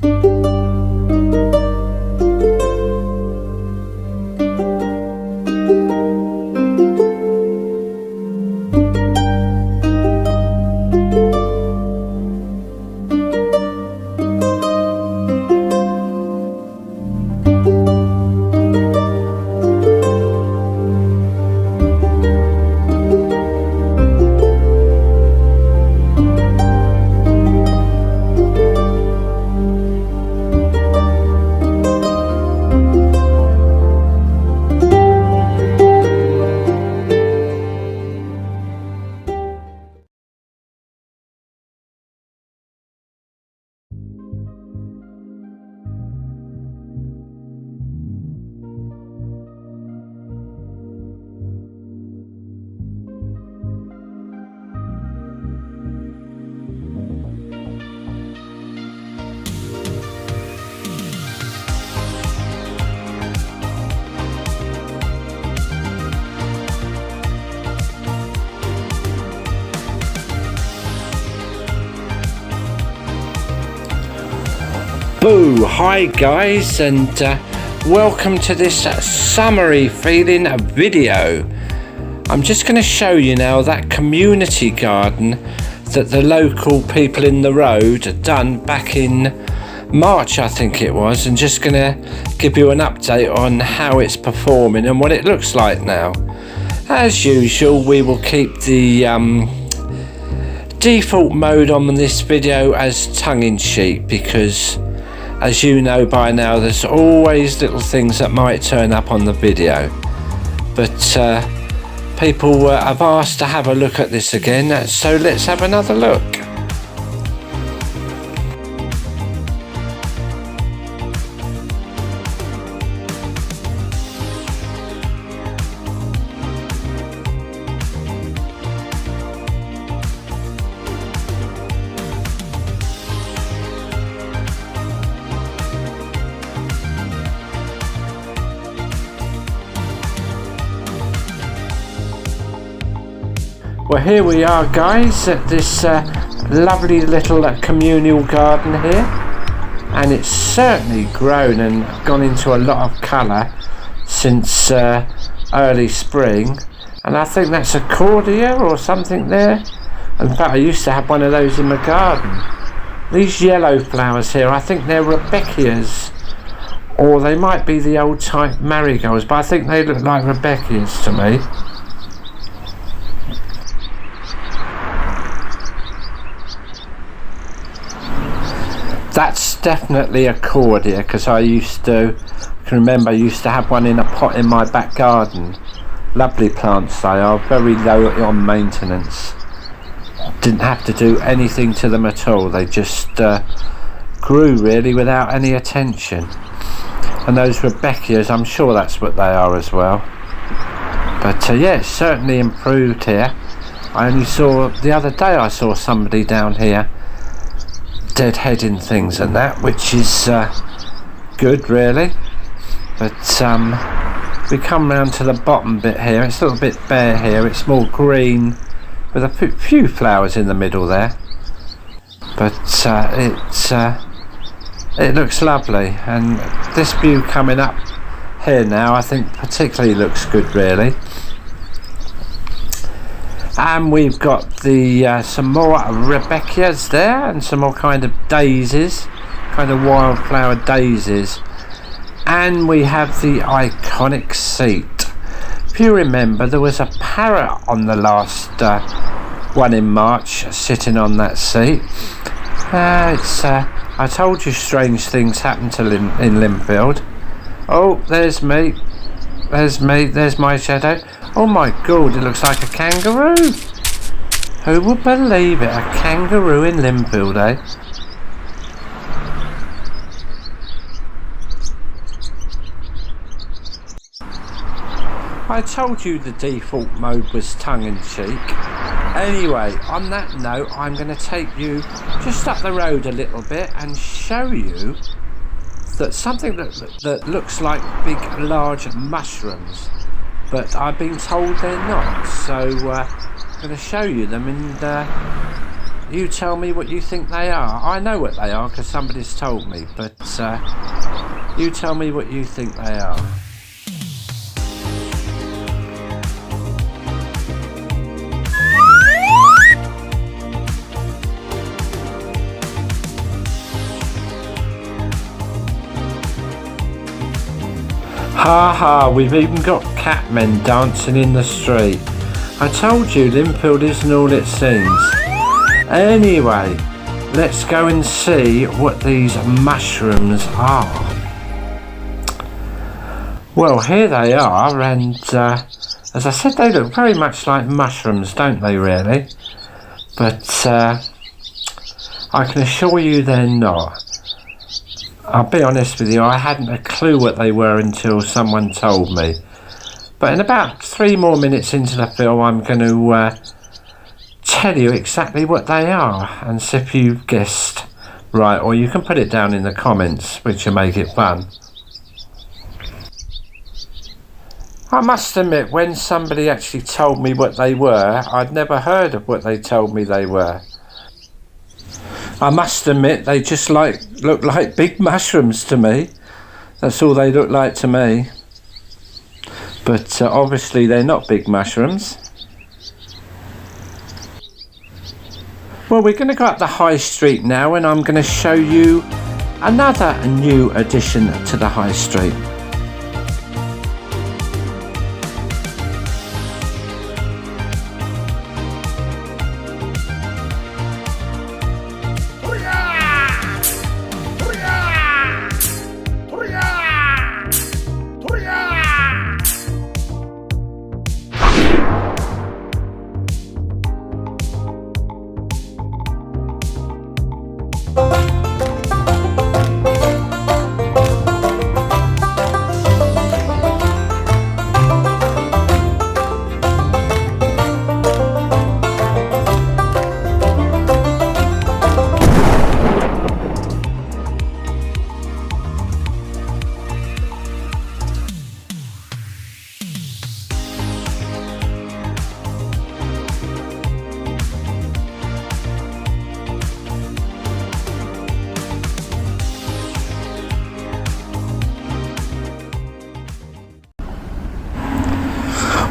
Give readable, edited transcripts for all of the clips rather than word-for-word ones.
Boo! Hi guys, and welcome to this summery feeling video. I'm just going to show you now that community garden that the local people in the road had done back in March, I think it was, and just going to give you an update on how it's performing and what it looks like now. As usual, we will keep the default mode on this video as tongue-in-cheek, because as you know by now, there's always little things that might turn up on the video. But people have asked to have a look at this again, so let's have another look. Well, here we are guys at this lovely little communal garden here, and it's certainly grown and gone into a lot of colour since early spring, and I think that's a cordia or something there. In fact, I used to have one of those in my garden. These yellow flowers here, I think they're Rebecchias, or they might be the old type marigolds, but I think they look like Rebecchias to me. That's definitely a cordia, because I can remember I used to have one in a pot in my back garden. Lovely plants they are, very low on maintenance. Didn't have to do anything to them at all, they just grew really without any attention. And those Rebecchias, I'm sure that's what they are as well. But yeah, it's certainly improved here. I only saw, the other day I saw somebody down here deadheading things and that, which is good really. But we come round to the bottom bit here, it's a little bit bare here, it's more green with a few flowers in the middle there, but it looks lovely. And this view coming up here now, I think particularly looks good really. And we've got the some more Rebecchias there, and some more kind of daisies, kind of wildflower daisies. And we have the iconic seat. If you remember, there was a parrot on the last one in March sitting on that seat. I told you strange things happen to in Lindfield. Oh, there's me. There's my shadow. Oh my god, it looks like a kangaroo. Who would believe it? A kangaroo in Lindfield, eh? I told you the default mode was tongue-in-cheek. Anyway, on that note, I'm going to take you just up the road a little bit and show you that something that looks like big, large mushrooms. But I've been told they're not, so I'm going to show you them and You tell me what you think they are. I know what they are because somebody's told me, but you tell me what you think they are. Ha ha, we've even got catmen dancing in the street. I told you Lindfield isn't all it seems. Anyway, let's go and see what these mushrooms are. Well, here they are, and as I said, they look very much like mushrooms, don't they really? But I can assure you they're not. I'll be honest with you, I hadn't a clue what they were until someone told me. But in about 3 more minutes into the film, I'm going to tell you exactly what they are and see if you've guessed right, or you can put it down in the comments, which will make it fun. I must admit, when somebody actually told me what they were, I'd never heard of what they told me they were. I must admit, they just look like big mushrooms to me. That's all they look like to me. But obviously they're not big mushrooms. Well, we're going to go up the high street now, and I'm going to show you another new addition to the high street.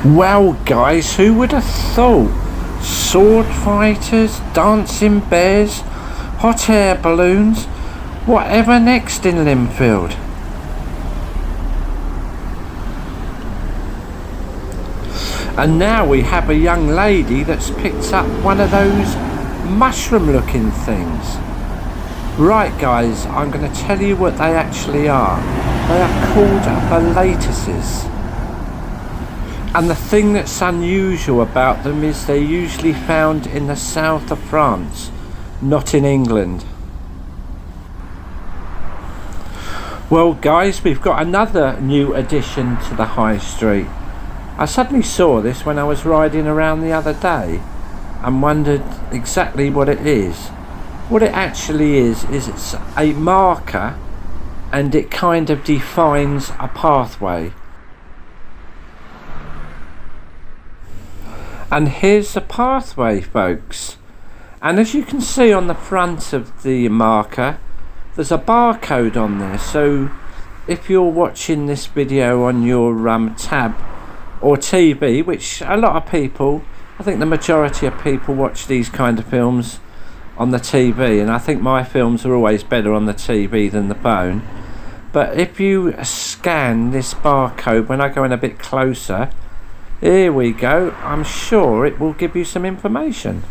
Well guys, who would have thought? Sword fighters, dancing bears, hot air balloons, whatever next in Lindfield? And now we have a young lady that's picked up one of those mushroom looking things. Right guys, I'm going to tell you what they actually are. They are called ballatuses. And the thing that's unusual about them is they're usually found in the south of France, not in England. Well guys, we've got another new addition to the high street. I suddenly saw this when I was riding around the other day and wondered exactly what it is. What it actually is it's a marker, and it kind of defines a pathway. And here's the pathway, folks. And as you can see on the front of the marker, there's a barcode on there. So if you're watching this video on your tab or TV, which a lot of people, I think the majority of people watch these kind of films on the TV, and I think my films are always better on the TV than the phone. But if you scan this barcode, when I go in a bit closer, here we go, I'm sure it will give you some information.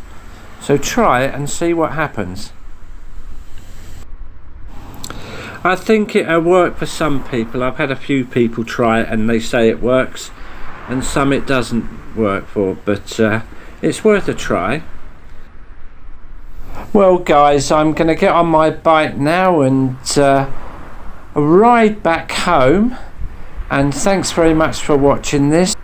So try it and see what happens. I think it'll work for some people. I've had a few people try it and they say it works, and some it doesn't work for, but it's worth a try. Well guys, I'm going to get on my bike now and ride back home, and thanks very much for watching this.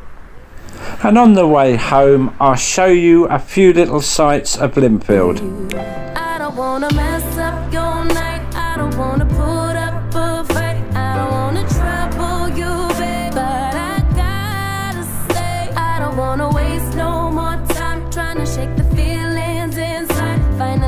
And on the way home, I'll show you a few little sights of Lindfield. I don't wanna mess up your night. I don't wanna put up a fight. I don't wanna trouble you, babe. But I gotta say, I don't wanna waste no more time trying to shake the feelings inside. Find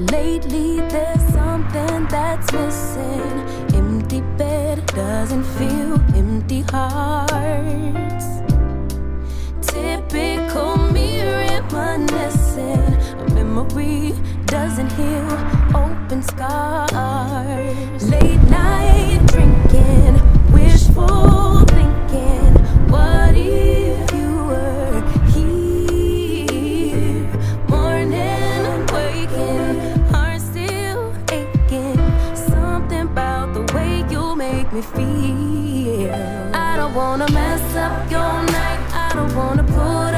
Lately there's something that's missing. Empty bed doesn't feel empty hearts. Typical me reminiscing. A memory doesn't heal open scars. Late night drinking, wishful thinking. What if you were here? Morning waking, heart still aching. Something about the way you make me feel. I don't wanna mess up your night. I don't wanna put